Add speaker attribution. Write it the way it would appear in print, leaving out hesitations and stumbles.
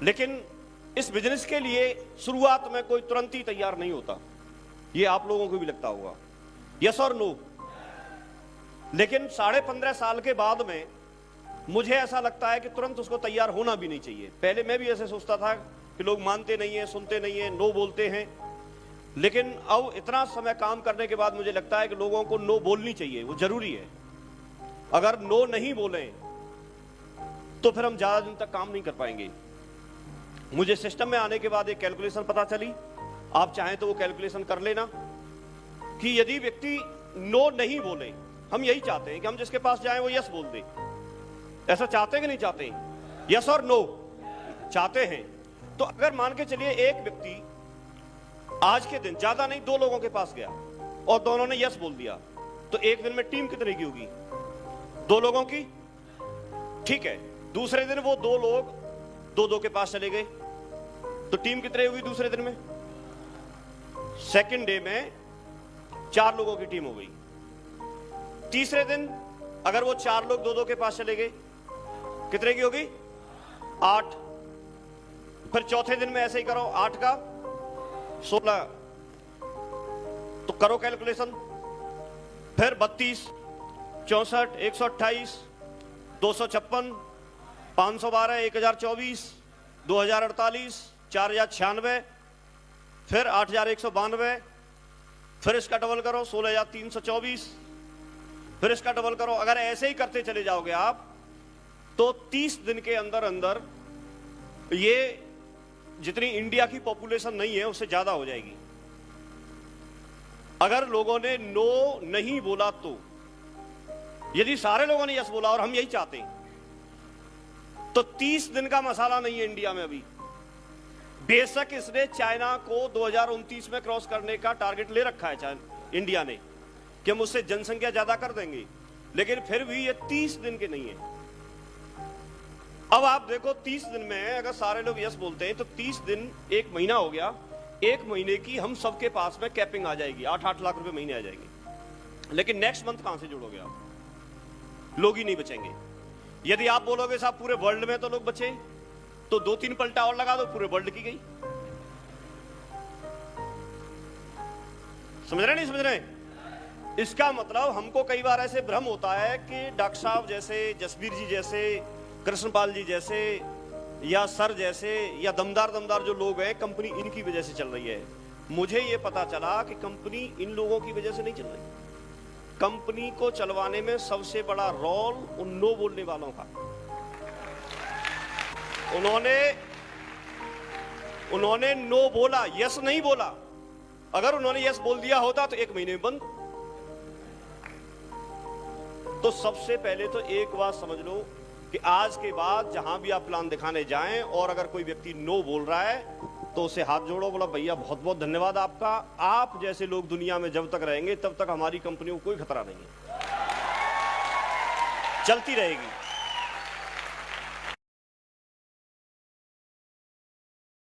Speaker 1: लेकिन इस बिजनेस के लिए शुरुआत में कोई तुरंत ही तैयार नहीं होता, ये आप लोगों को भी लगता होगा, यस और नो। लेकिन 15.5 साल के बाद में मुझे ऐसा लगता है कि तुरंत उसको तैयार होना भी नहीं चाहिए। पहले मैं भी ऐसे सोचता था कि लोग मानते नहीं है, सुनते नहीं है, नो बोलते हैं, लेकिन अब इतना समय काम करने के बाद मुझे लगता है कि लोगों को नो बोलनी चाहिए, वो जरूरी है। अगर नो नहीं बोले तो फिर हम ज्यादा दिन तक काम नहीं कर पाएंगे। मुझे सिस्टम में आने के बाद एक कैलकुलेशन पता चली, आप चाहें तो वो कैलकुलेशन कर लेना, कि यदि व्यक्ति नो नहीं बोले, हम यही चाहते हैं कि हम जिसके पास जाएं वो यस बोल दे, ऐसा चाहते हैं कि नहीं चाहते हैं? यस और नो चाहते हैं। तो अगर मान के चलिए एक व्यक्ति आज के दिन ज्यादा नहीं 2 लोगों के पास गया और दोनों ने यस बोल दिया, तो एक दिन में टीम कितने की होगी? 2 लोगों की, ठीक है। दूसरे दिन वो 2 लोग 2-2 के पास चले गए, तो टीम कितने होगी दूसरे दिन में? सेकंड डे में 4 लोगों की टीम हो गई। तीसरे दिन अगर वो 4 लोग 2-2 के पास चले गए, कितने की होगी? 8। फिर चौथे दिन में ऐसे ही करो, 8 का 16, तो करो कैलकुलेशन। फिर 32, 64, 128, 256, 512, 1024, 2048, 4096, फिर 8192, फिर इसका डबल करो 16324, फिर इसका डबल करो। अगर ऐसे ही करते चले जाओगे आप तो 30 दिन के अंदर अंदर ये जितनी इंडिया की पॉपुलेशन नहीं है उससे ज्यादा हो जाएगी। अगर लोगों ने नो नहीं बोला तो, यदि सारे लोगों ने यस बोला और हम यही चाहते हैं, तो 30 दिन का मसाला नहीं है इंडिया में अभी। बेशक इसने चाइना को 2029 में क्रॉस करने का टारगेट ले रखा है इंडिया ने, कि हम उससे जनसंख्या ज्यादा कर देंगे, लेकिन फिर भी ये 30 दिन के नहीं है। अब आप देखो 30 दिन में अगर सारे लोग यस बोलते हैं तो 30 दिन 1 महीना हो गया। 1 महीने की हम सबके पास में कैपिंग आ जाएगी, 8-8 लाख रुपए महीने आ जाएंगे। लेकिन नेक्स्ट मंथ कहां से जोड़ोगे आप? लोग ही नहीं बचेंगे। यदि आप बोलोगे साहब पूरे वर्ल्ड में तो लोग बचे, तो 2-3 पलटा और लगा दो, पूरे वर्ल्ड की गई। समझ रहे नहीं समझ रहे? इसका मतलब हमको कई बार ऐसे भ्रम होता है कि डॉक्टर साहब जैसे, जसबीर जी जैसे, कृष्णपाल जी जैसे, या सर जैसे, या दमदार जो लोग हैं, कंपनी इनकी वजह से चल रही है। मुझे यह पता चला कि कंपनी इन लोगों की वजह से नहीं चल रही। कंपनी को चलवाने में सबसे बड़ा रोल उन नो बोलने वालों का। उन्होंने नो बोला, यस नहीं बोला। अगर उन्होंने यस बोल दिया होता तो 1 महीने में बंद। तो सबसे पहले तो एक बात समझ लो कि आज के बाद जहां भी आप प्लान दिखाने जाएं और अगर कोई व्यक्ति नो बोल रहा है तो उसे हाथ जोड़ो, बोला भैया बहुत बहुत धन्यवाद आपका, आप जैसे लोग दुनिया में जब तक रहेंगे तब तक हमारी कंपनी को कोई खतरा नहीं है, चलती रहेगी।